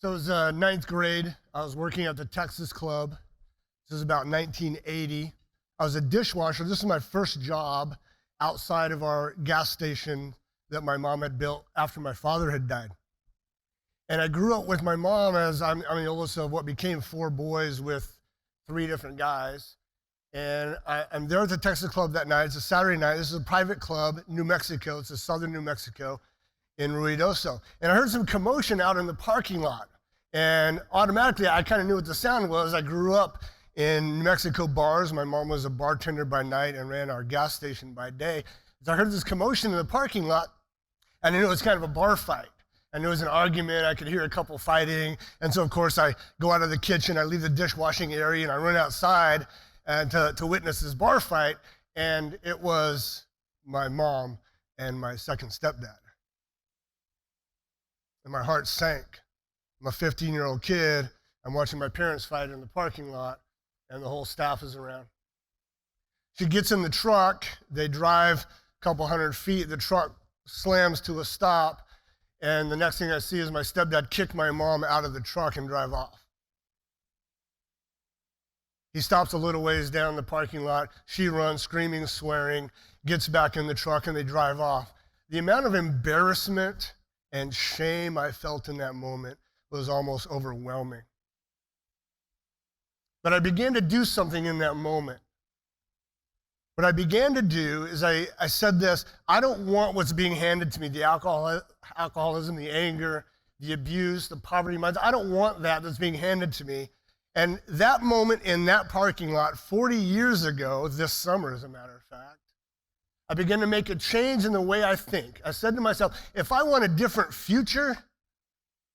So it was ninth grade. I was working at the Texas Club. This was about 1980. I was a dishwasher. This was my first job outside of our gas station that my mom had built after my father had died. And I grew up with my mom as I'm the oldest of what became 4 boys with 3 different guys. And I'm there at the Texas Club that night. It's a Saturday night. This is a private club, New Mexico. It's in southern New Mexico in Ruidoso. And I heard some commotion out in the parking lot. And automatically, I kind of knew what the sound was. I grew up in New Mexico bars. My mom was a bartender by night and ran our gas station by day. So I heard this commotion in the parking lot, and I knew it was kind of a bar fight. I knew it was an argument. I could hear a couple fighting. And so, of course, I go out of the kitchen, I leave the dishwashing area, and I run outside and to witness this bar fight. And it was my mom and my second stepdad. And my heart sank. I'm a 15-year-old kid. I'm watching my parents fight in the parking lot, and the whole staff is around. She gets in the truck. They drive a couple hundred feet. The truck slams to a stop, and the next thing I see is my stepdad kick my mom out of the truck and drive off. He stops a little ways down the parking lot. She runs, screaming, swearing, gets back in the truck, and they drive off. The amount of embarrassment and shame I felt in that moment was almost overwhelming. But I began to do something in that moment. What I began to do is I said this: I don't want what's being handed to me, the alcoholism, the anger, the abuse, the poverty minds. I don't want that's being handed to me. And that moment in that parking lot 40 years ago, this summer as a matter of fact, I began to make a change in the way I think. I said to myself, if I want a different future,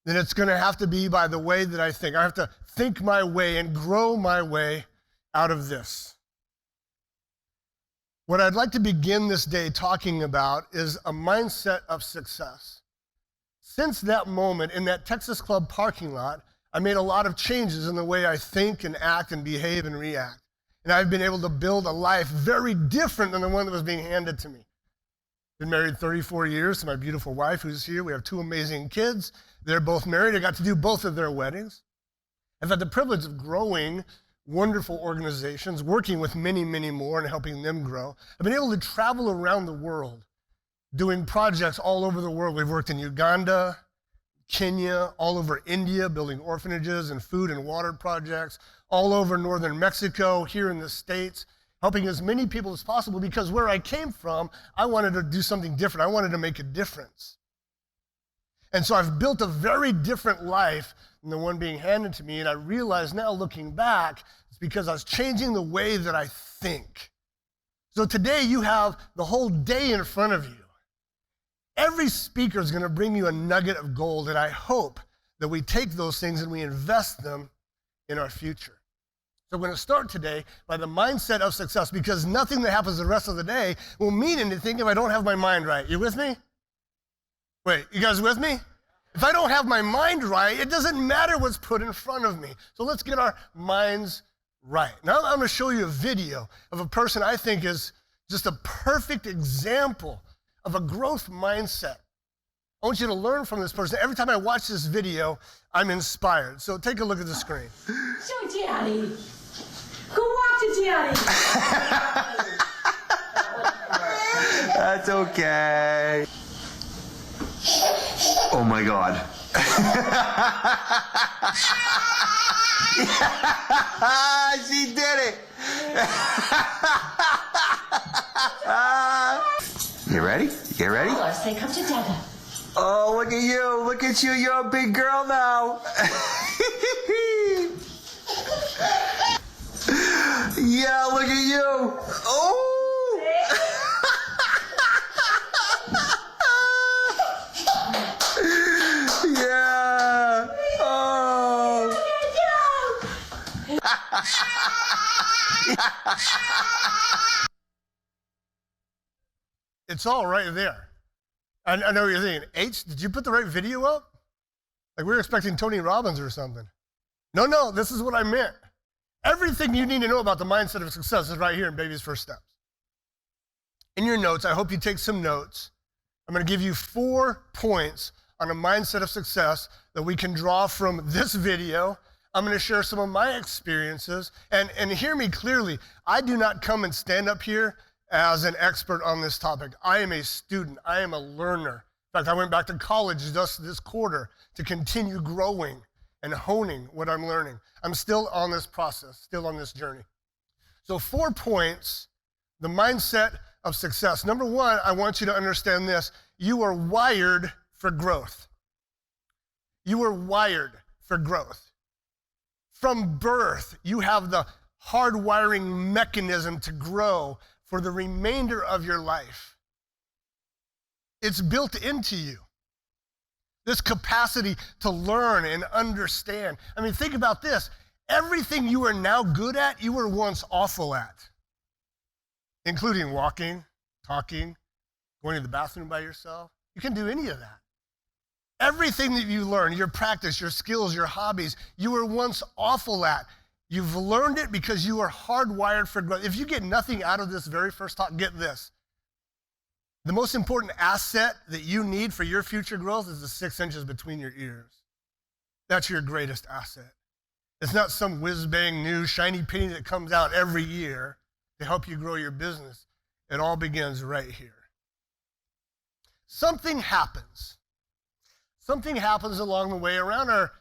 then it's going to have to be by the way that I think. I have to think my way and grow my way out of this. What I'd like to begin this day talking about is a mindset of success. Since that moment in that Texas Club parking lot, I made a lot of changes in the way I think and act and behave and react. And I've been able to build a life very different than the one that was being handed to me. Been married 34 years to my beautiful wife who's here. We have 2 amazing kids. They're both married. I got to do both of their weddings. I've had the privilege of growing wonderful organizations, working with many, many more and helping them grow. I've been able to travel around the world, doing projects all over the world. We've worked in Uganda, Kenya, all over India, building orphanages and food and water projects, all over northern Mexico, here in the States, helping as many people as possible, because where I came from, I wanted to do something different. I wanted to make a difference. And so I've built a very different life than the one being handed to me, and I realize now, looking back, it's because I was changing the way that I think. So today you have the whole day in front of you. Every speaker is going to bring you a nugget of gold, and I hope that we take those things and we invest them in our future. So we're going to start today by the mindset of success, because nothing that happens the rest of the day will mean anything if I don't have my mind right. You with me? Wait, you guys with me? If I don't have my mind right, it doesn't matter what's put in front of me. So let's get our minds right. Now I'm going to show you a video of a person I think is just a perfect example of a growth mindset. I want you to learn from this person. Every time I watch this video, I'm inspired. So take a look at the screen. Show Daddy. Go walk to Daddy. That's okay. Oh my God. She did it. You ready? You ready? Oh, say come to Dada. Oh, look at you. Look at you. You're a big girl now. Yeah, look at you. Oh. Yeah. Oh. It's all right there. I know what you're thinking. H, did you put the right video up? Like we were expecting Tony Robbins or something. No, this is what I meant. Everything you need to know about the mindset of success is right here in Baby's First Steps. In your notes, I hope you take some notes. I'm going to give you 4 points on a mindset of success that we can draw from this video. I'm going to share some of my experiences. And hear me clearly, I do not come and stand up here as an expert on this topic. I am a student. I am a learner. In fact, I went back to college just this quarter to continue growing and honing what I'm learning. I'm still on this process, still on this journey. So 4 points, the mindset of success. Number 1, I want you to understand this. You are wired for growth. You are wired for growth. From birth, you have the hardwiring mechanism to grow for the remainder of your life. It's built into you. This capacity to learn and understand. I mean, think about this. Everything you are now good at, you were once awful at, including walking, talking, going to the bathroom by yourself. You can do any of that. Everything that you learn, your practice, your skills, your hobbies, you were once awful at. You've learned it because you are hardwired for growth. If you get nothing out of this very first talk, get this. The most important asset that you need for your future growth is the 6 inches between your ears. That's your greatest asset. It's not some whiz-bang new shiny penny that comes out every year to help you grow your business. It all begins right here. Something happens. Something happens along the way. Around our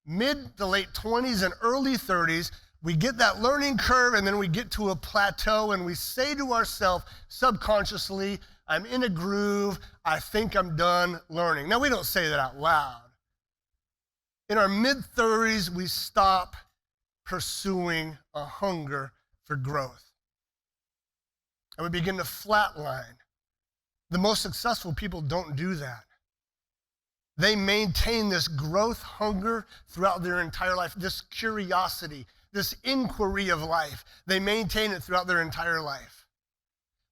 mid to late 20s and early 30s, we get that learning curve, and then we get to a plateau, and we say to ourselves subconsciously, I'm in a groove, I think I'm done learning. Now, we don't say that out loud. In our mid-30s, we stop pursuing a hunger for growth. And we begin to flatline. The most successful people don't do that. They maintain this growth hunger throughout their entire life, this curiosity, this inquiry of life. They maintain it throughout their entire life.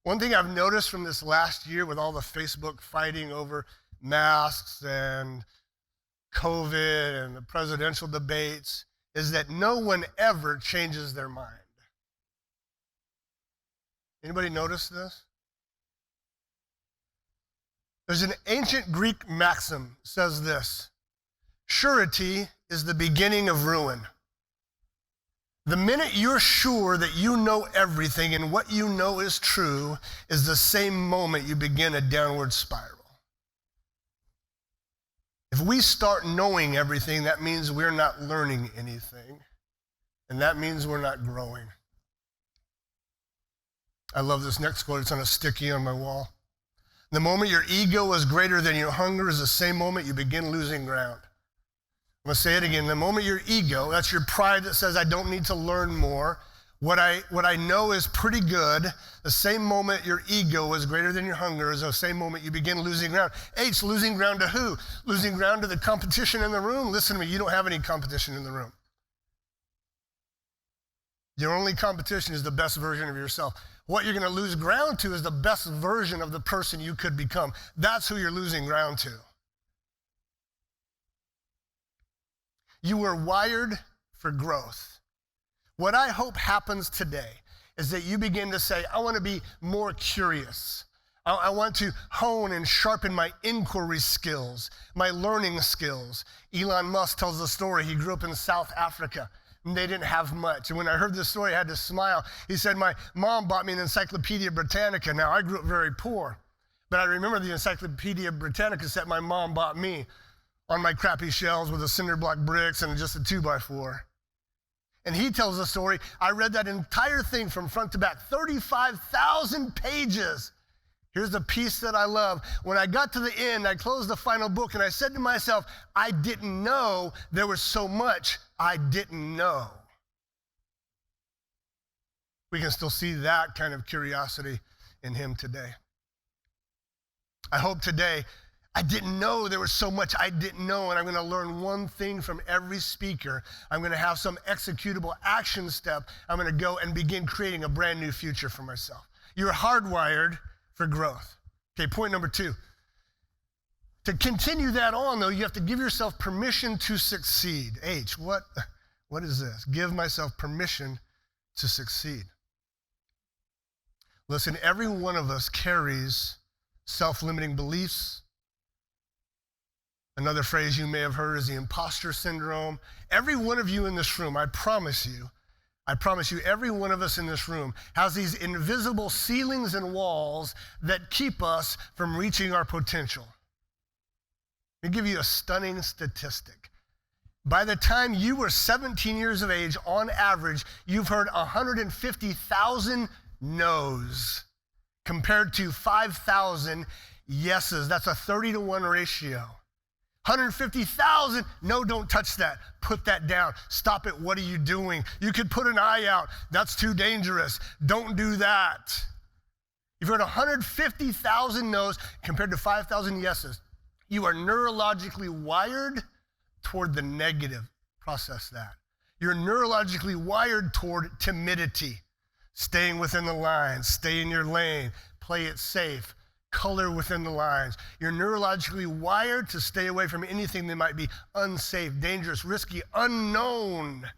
One thing I've noticed from this last year with all the Facebook fighting over masks and COVID and the presidential debates is that no one ever changes their mind. Anybody notice this? There's an ancient Greek maxim that says this: surety is the beginning of ruin. The minute you're sure that you know everything and what you know is true is the same moment you begin a downward spiral. If we start knowing everything, that means we're not learning anything, and that means we're not growing. I love this next quote. It's on a sticky on my wall. The moment your ego is greater than your hunger is the same moment you begin losing ground. I'm going to say it again. The moment your ego, that's your pride that says, I don't need to learn more. What I know is pretty good. The same moment your ego is greater than your hunger is the same moment you begin losing ground. H, losing ground to who? Losing ground to the competition in the room. Listen to me, you don't have any competition in the room. Your only competition is the best version of yourself. What you're going to lose ground to is the best version of the person you could become. That's who you're losing ground to. You were wired for growth. What I hope happens today is that you begin to say, I want to be more curious. I want to hone and sharpen my inquiry skills, my learning skills. Elon Musk tells the story. He grew up in South Africa, and they didn't have much. And when I heard this story, I had to smile. He said, my mom bought me an Encyclopedia Britannica. Now, I grew up very poor, but I remember the Encyclopedia Britannica set my mom bought me on my crappy shelves with the cinder block bricks and just a 2x4. And he tells the story, I read that entire thing from front to back, 35,000 pages. Here's the piece that I love. When I got to the end, I closed the final book and I said to myself, I didn't know there was so much I didn't know. We can still see that kind of curiosity in him today. I hope today, I didn't know there was so much I didn't know, and I'm going to learn one thing from every speaker. I'm going to have some executable action step. I'm going to go and begin creating a brand new future for myself. You're hardwired for growth. Okay, point number 2. To continue that on, though, you have to give yourself permission to succeed. H, what is this? Give myself permission to succeed. Listen, every one of us carries self-limiting beliefs, Another phrase you may have heard is the imposter syndrome. Every one of you in this room, I promise you, every one of us in this room has these invisible ceilings and walls that keep us from reaching our potential. Let me give you a stunning statistic. By the time you were 17 years of age, on average, you've heard 150,000 no's compared to 5,000 yeses. That's a 30-to-1 ratio. 150,000, no, don't touch that. Put that down. Stop it. What are you doing? You could put an eye out. That's too dangerous. Don't do that. You've heard 150,000 no's compared to 5,000 yeses. You are neurologically wired toward the negative. Process that. You're neurologically wired toward timidity, staying within the lines, stay in your lane, play it safe, color within the lines. You're neurologically wired to stay away from anything that might be unsafe, dangerous, risky, unknown.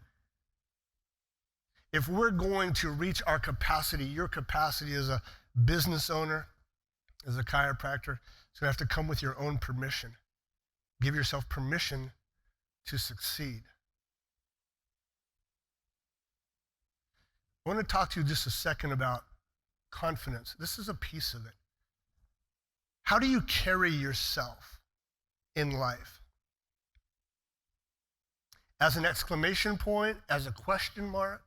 If we're going to reach our capacity, your capacity as a business owner, as a chiropractor, it's going to have to come with your own permission. Give yourself permission to succeed. I want to talk to you just a second about confidence. This is a piece of it. How do you carry yourself in life? As an exclamation point, as a question mark?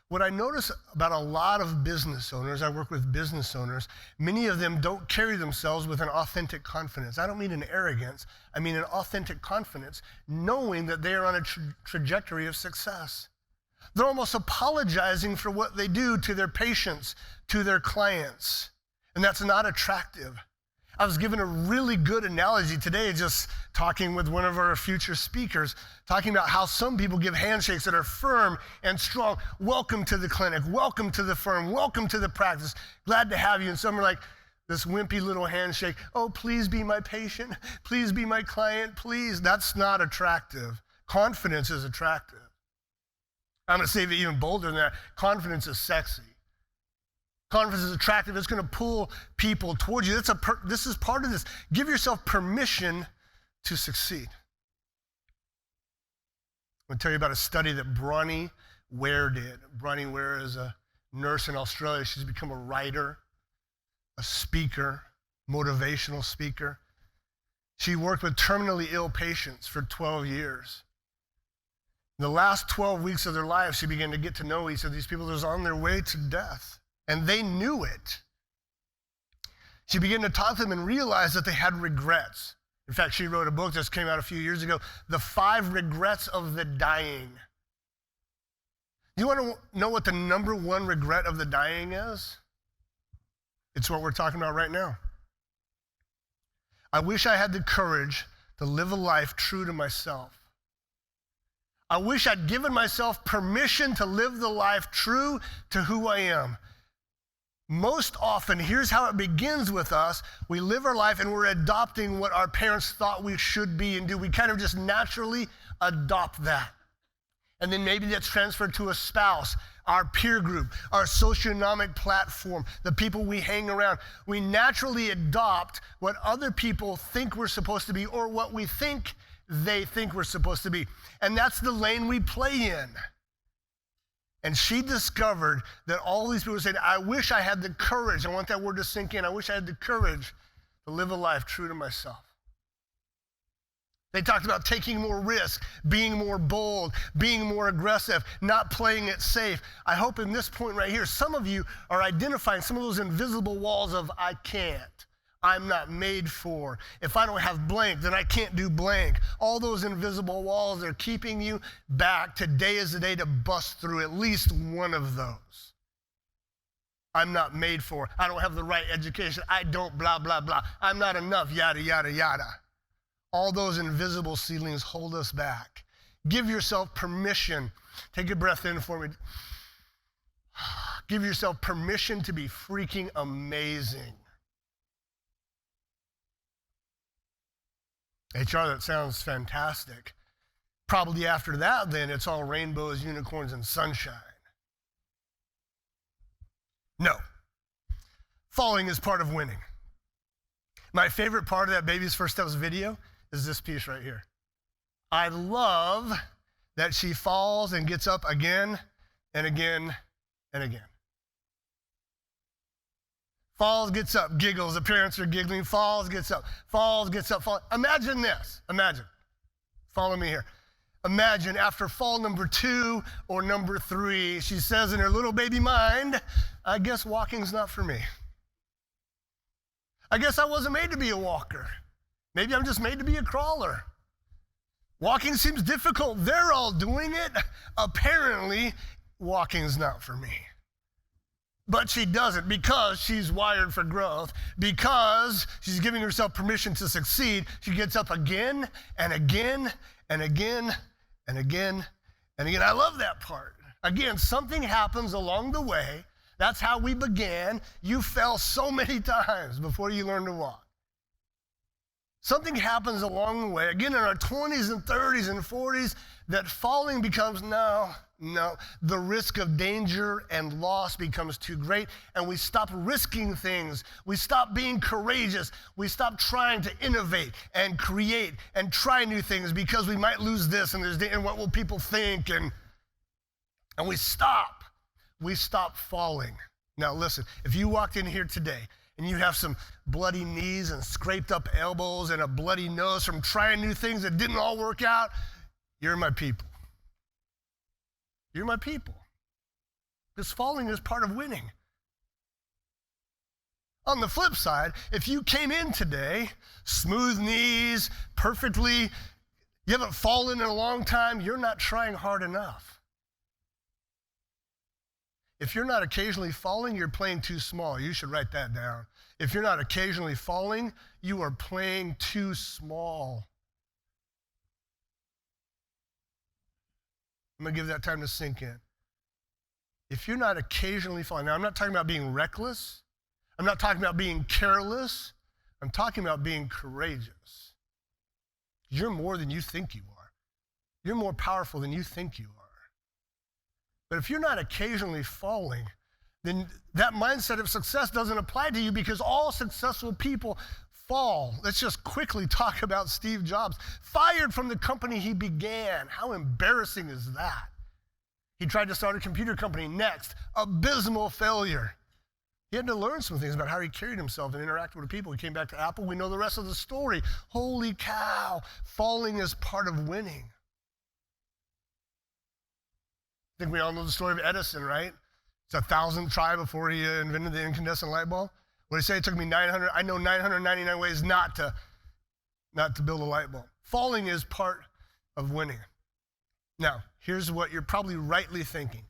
What I notice about a lot of business owners, I work with business owners, many of them don't carry themselves with an authentic confidence. I don't mean an arrogance, I mean an authentic confidence, knowing that they are on a trajectory of success. They're almost apologizing for what they do to their patients, to their clients. And that's not attractive. I was given a really good analogy today, just talking with one of our future speakers, talking about how some people give handshakes that are firm and strong. Welcome to the clinic, welcome to the firm, welcome to the practice, glad to have you. And some are like this wimpy little handshake. Oh, please be my patient, please be my client, please. That's not attractive. Confidence is attractive. I'm gonna say it even bolder than that. Confidence is sexy. Confidence is attractive. It's going to pull people towards you. This is part of this. Give yourself permission to succeed. I'm going to tell you about a study that Bronnie Ware did. Bronnie Ware is a nurse in Australia. She's become a writer, a speaker, motivational speaker. She worked with terminally ill patients for 12 years. In the last 12 weeks of their life, she began to get to know each of these people that was on their way to death. And they knew it. She began to talk to them and realized that they had regrets. In fact, she wrote a book that came out a few years ago, The 5 Regrets of the Dying. You want to know what the number one regret of the dying is? It's what we're talking about right now. I wish I had the courage to live a life true to myself. I wish I'd given myself permission to live the life true to who I am. Most often, here's how it begins with us. We live our life and we're adopting what our parents thought we should be and do. We kind of just naturally adopt that. And then maybe that's transferred to a spouse, our peer group, our socioeconomic platform, the people we hang around. We naturally adopt what other people think we're supposed to be or what we think they think we're supposed to be. And that's the lane we play in. And she discovered that all these people said, I wish I had the courage, I want that word to sink in, I wish I had the courage to live a life true to myself. They talked about taking more risk, being more bold, being more aggressive, not playing it safe. I hope in this point right here, some of you are identifying some of those invisible walls of I can't. I'm not made for. If I don't have blank, then I can't do blank. All those invisible walls are keeping you back. Today is the day to bust through at least one of those. I'm not made for. I don't have the right education. I don't blah, blah, blah. I'm not enough, yada, yada, yada. All those invisible ceilings hold us back. Give yourself permission. Take a breath in for me. Give yourself permission to be freaking amazing. HR, that sounds fantastic. Probably after that, then, it's all rainbows, unicorns, and sunshine. No. Falling is part of winning. My favorite part of that Baby's First Steps video is this piece right here. I love that she falls and gets up again and again and again. Falls, gets up, giggles, the parents are giggling, falls, gets up, falls, gets up, falls. Imagine this, imagine. Follow me here. Imagine after fall number 2 or number 3, she says in her little baby mind, I guess walking's not for me. I guess I wasn't made to be a walker. Maybe I'm just made to be a crawler. Walking seems difficult. They're all doing it. Apparently, walking's not for me. But she doesn't because she's wired for growth, because she's giving herself permission to succeed. She gets up again and again and again and again and again. I love that part. Again, something happens along the way. That's how we began. You fell so many times before you learned to walk. Something happens along the way, again in our 20s and 30s and 40s, that falling becomes, no, the risk of danger and loss becomes too great, and we stop risking things. We stop being courageous. We stop trying to innovate and create and try new things because we might lose this, and what will people think, and we stop. We stop falling. Now listen, if you walked in here today and you have some bloody knees and scraped up elbows and a bloody nose from trying new things that didn't all work out, you're my people. You're my people. Because falling is part of winning. On the flip side, if you came in today, smooth knees, perfectly, you haven't fallen in a long time, you're not trying hard enough. If you're not occasionally falling, you're playing too small. You should write that down. If you're not occasionally falling, you are playing too small. I'm going to give that time to sink in. If you're not occasionally falling, now I'm not talking about being reckless. I'm not talking about being careless. I'm talking about being courageous. You're more than you think you are. You're more powerful than you think you are. But if you're not occasionally falling, then that mindset of success doesn't apply to you because all successful people fall. Let's just quickly talk about Steve Jobs. Fired from the company he began. How embarrassing is that? He tried to start a computer company next. Abysmal failure. He had to learn some things about how he carried himself and interacted with people. He came back to Apple. We know the rest of the story. Holy cow. Falling is part of winning. I think we all know the story of Edison, right? It's 1,000th try before he invented the incandescent light bulb. What did he say? It took me 900. I know 999 ways not to build a light bulb. Falling is part of winning. Now, here's what you're probably rightly thinking.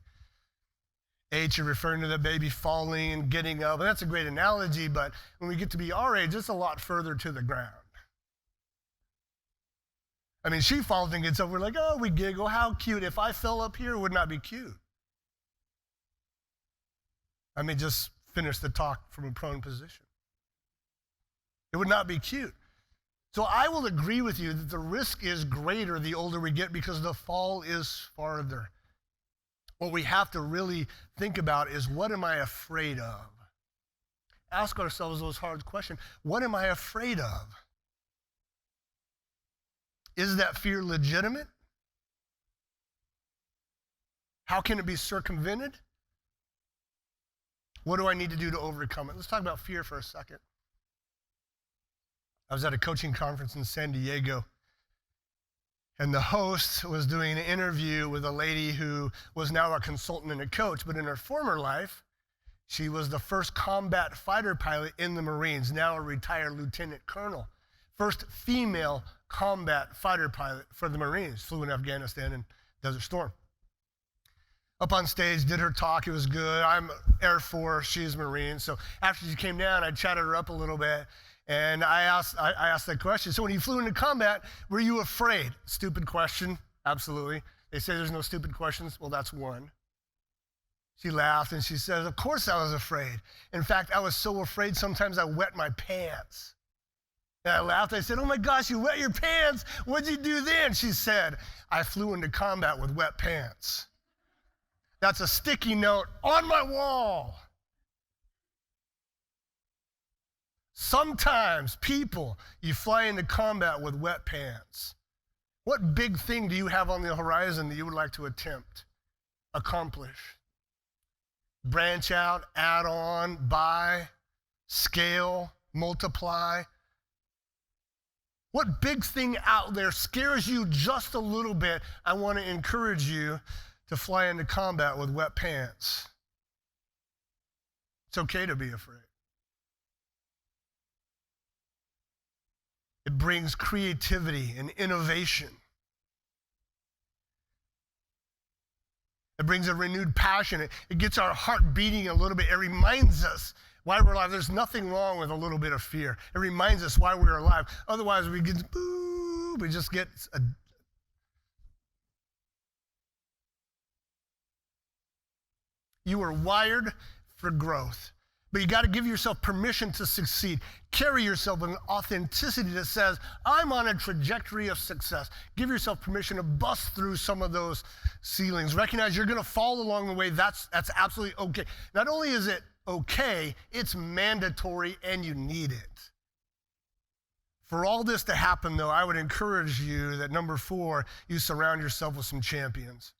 H, you're referring to the baby falling and getting up. And that's a great analogy, but when we get to be our age, it's a lot further to the ground. I mean, she falls and gets up. We're like, oh, we giggle. How cute. If I fell up here, it would not be cute. I mean, just finish the talk from a prone position. It would not be cute. So I will agree with you that the risk is greater the older we get because the fall is farther. What we have to really think about is, what am I afraid of? Ask ourselves those hard questions. What am I afraid of? Is that fear legitimate? How can it be circumvented? What do I need to do to overcome it? Let's talk about fear for a second. I was at a coaching conference in San Diego, and the host was doing an interview with a lady who was now a consultant and a coach, but in her former life, she was the first combat fighter pilot in the Marines, now a retired lieutenant colonel. First female combat fighter pilot for the Marines, flew in Afghanistan and Desert Storm. Up on stage, did her talk, it was good. I'm Air Force, she's Marine. So after she came down, I chatted her up a little bit, and I asked that question. So when you flew into combat, were you afraid? Stupid question, absolutely. They say there's no stupid questions. Well, that's one. She laughed and she said, of course I was afraid. In fact, I was so afraid sometimes I wet my pants. And I laughed. I said, oh my gosh, you wet your pants. What'd you do then? She said, I flew into combat with wet pants. That's a sticky note on my wall. Sometimes, people, you fly into combat with wet pants. What big thing do you have on the horizon that you would like to attempt, accomplish? Branch out, add on, buy, scale, multiply. What big thing out there scares you just a little bit? I want to encourage you to fly into combat with wet pants. It's okay to be afraid. It brings creativity and innovation. It brings a renewed passion. It gets our heart beating a little bit. It reminds us why we're alive. There's nothing wrong with a little bit of fear. It reminds us why we're alive. Otherwise, we just get You are wired for growth. But you got to give yourself permission to succeed. Carry yourself with an authenticity that says, I'm on a trajectory of success. Give yourself permission to bust through some of those ceilings. Recognize you're going to fall along the way. That's absolutely okay. Not only is it okay, it's mandatory and you need it. For all this to happen, though, I would encourage you that number 4, you surround yourself with some champions.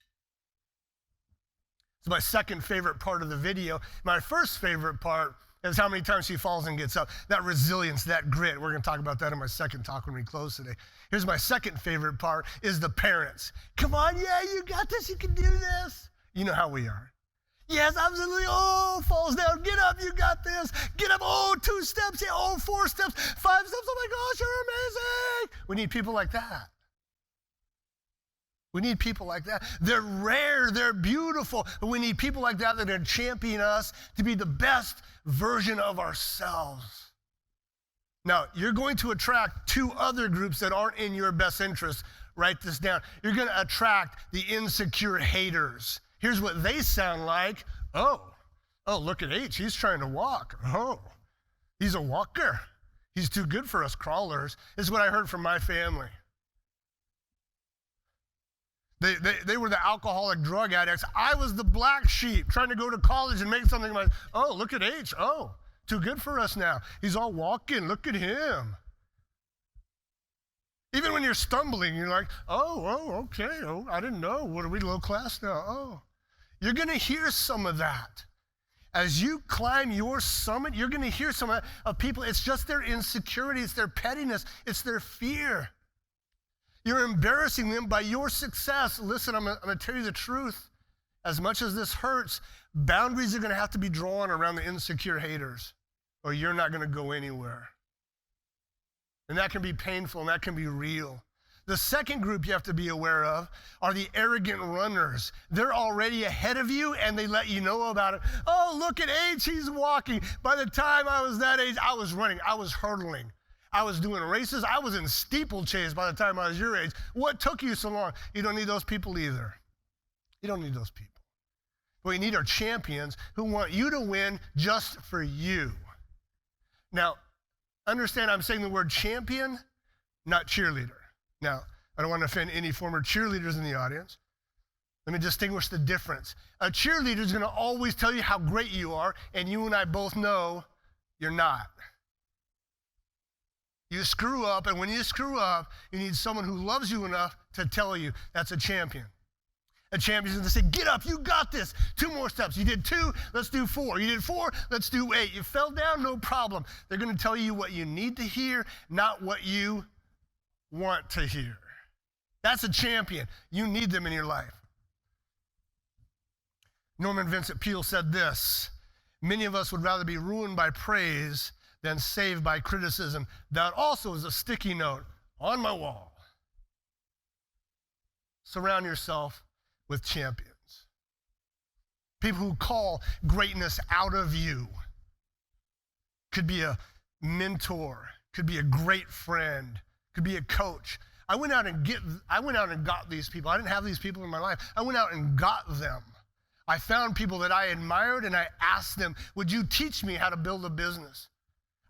It's my second favorite part of the video. My first favorite part is how many times she falls and gets up. That resilience, that grit. We're going to talk about that in my second talk when we close today. Here's my second favorite part is the parents. Come on, yeah, you got this. You can do this. You know how we are. Yes, absolutely. Oh, falls down. Get up. You got this. Get up. Oh, 2 steps. Yeah. Oh, 4 steps. 5 steps. Oh, my gosh, you're amazing. We need people like that. We need people like that. They're rare, they're beautiful, but we need people like that are championing us to be the best version of ourselves. Now, you're going to attract 2 other groups that aren't in your best interest. Write this down. You're going to attract the insecure haters. Here's what they sound like. Oh, look at H, he's trying to walk. Oh, he's a walker. He's too good for us crawlers. This is what I heard from my family. They were the alcoholic drug addicts. I was the black sheep trying to go to college and make something like, oh, look at H. Oh, too good for us now. He's all walking. Look at him. Even when you're stumbling, you're like, oh, okay. Oh, I didn't know. What are we, low class now? Oh. You're going to hear some of that. As you climb your summit, you're going to hear some of people. It's just their insecurity. It's their pettiness. It's their fear. You're embarrassing them by your success. Listen, I'm going to tell you the truth. As much as this hurts, boundaries are going to have to be drawn around the insecure haters, or you're not going to go anywhere. And that can be painful, and that can be real. The second group you have to be aware of are the arrogant runners. They're already ahead of you, and they let you know about it. Oh, look at H, he's walking. By the time I was that age, I was running. I was hurdling. I was doing races. I was in steeplechase by the time I was your age. What took you so long? You don't need those people either. You don't need those people. What you need are champions who want you to win just for you. Now, understand I'm saying the word champion, not cheerleader. Now, I don't want to offend any former cheerleaders in the audience. Let me distinguish the difference. A cheerleader is going to always tell you how great you are, and you and I both know you're not. You screw up, and when you screw up, you need someone who loves you enough to tell you. That's a champion. A champion is going to say, get up, you got this. 2 more steps. You did 2, let's do 4. You did 4, let's do 8. You fell down, no problem. They're going to tell you what you need to hear, not what you want to hear. That's a champion. You need them in your life. Norman Vincent Peale said this, many of us would rather be ruined by praise than saved by criticism. That also is a sticky note on my wall. Surround yourself with champions. People who call greatness out of you. Could be a mentor, could be a great friend, could be a coach. I went out and got these people. I didn't have these people in my life. I went out and got them. I found people that I admired and I asked them, would you teach me how to build a business?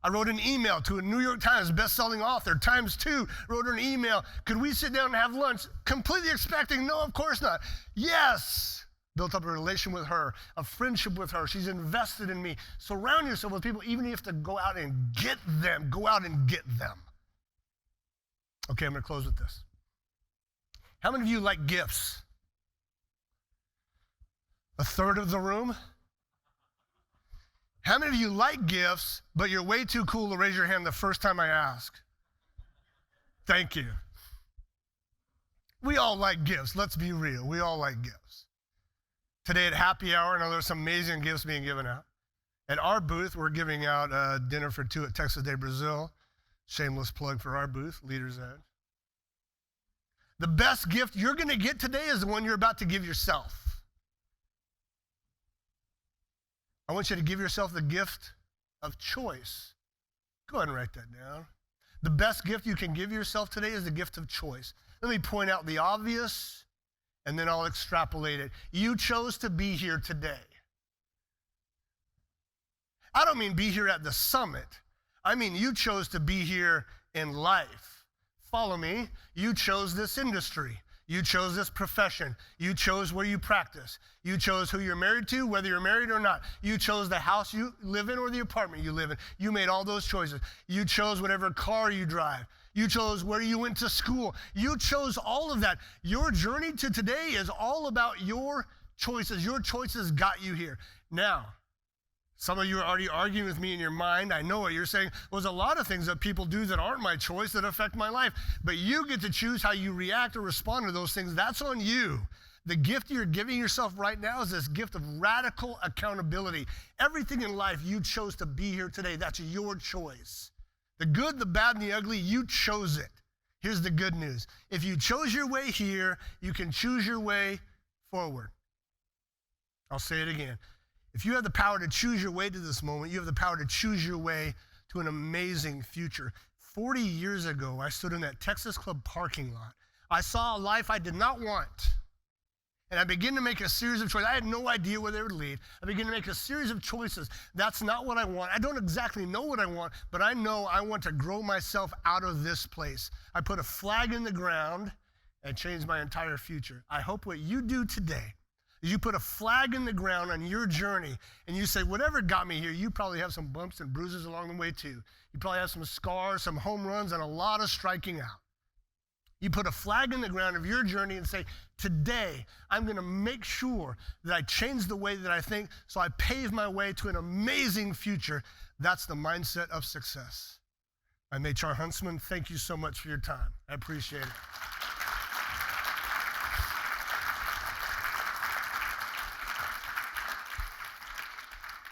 I wrote an email to a New York Times best-selling author, Times 2, wrote an email, could we sit down and have lunch? Completely expecting, no, of course not. Yes, built up a relation with her, a friendship with her. She's invested in me. Surround yourself with people, even if you have to go out and get them. Go out and get them. Okay, I'm going to close with this. How many of you like gifts? A third of the room? How many of you like gifts, but you're way too cool to raise your hand the first time I ask? Thank you. We all like gifts. Let's be real. We all like gifts. Today at happy hour, I know there's some amazing gifts being given out. At our booth, we're giving out dinner for two at Texas Day Brazil. Shameless plug for our booth, Leaders Ed. The best gift you're going to get today is the one you're about to give yourself. I want you to give yourself the gift of choice. Go ahead and write that down. The best gift you can give yourself today is the gift of choice. Let me point out the obvious, and then I'll extrapolate it. You chose to be here today. I don't mean be here at the summit. I mean you chose to be here in life. Follow me. You chose this industry. You chose this profession. You chose where you practice. You chose who you're married to, whether you're married or not. You chose the house you live in or the apartment you live in. You made all those choices. You chose whatever car you drive. You chose where you went to school. You chose all of that. Your journey to today is all about your choices. Your choices got you here. Now, some of you are already arguing with me in your mind. I know what you're saying. There's a lot of things that people do that aren't my choice that affect my life. But you get to choose how you react or respond to those things. That's on you. The gift you're giving yourself right now is this gift of radical accountability. Everything in life, you chose to be here today. That's your choice. The good, the bad, and the ugly, you chose it. Here's the good news. If you chose your way here, you can choose your way forward. I'll say it again. If you have the power to choose your way to this moment, you have the power to choose your way to an amazing future. 40 years ago, I stood in that Texas Club parking lot. I saw a life I did not want. And I began to make a series of choices. I had no idea where they would lead. I began to make a series of choices. That's not what I want. I don't exactly know what I want, but I know I want to grow myself out of this place. I put a flag in the ground and changed my entire future. I hope what you do today is you put a flag in the ground on your journey and you say, whatever got me here, you probably have some bumps and bruises along the way too. You probably have some scars, some home runs, and a lot of striking out. You put a flag in the ground of your journey and say, today, I'm going to make sure that I change the way that I think so I pave my way to an amazing future. That's the mindset of success. I'm H.R. Huntsman. Thank you so much for your time. I appreciate it.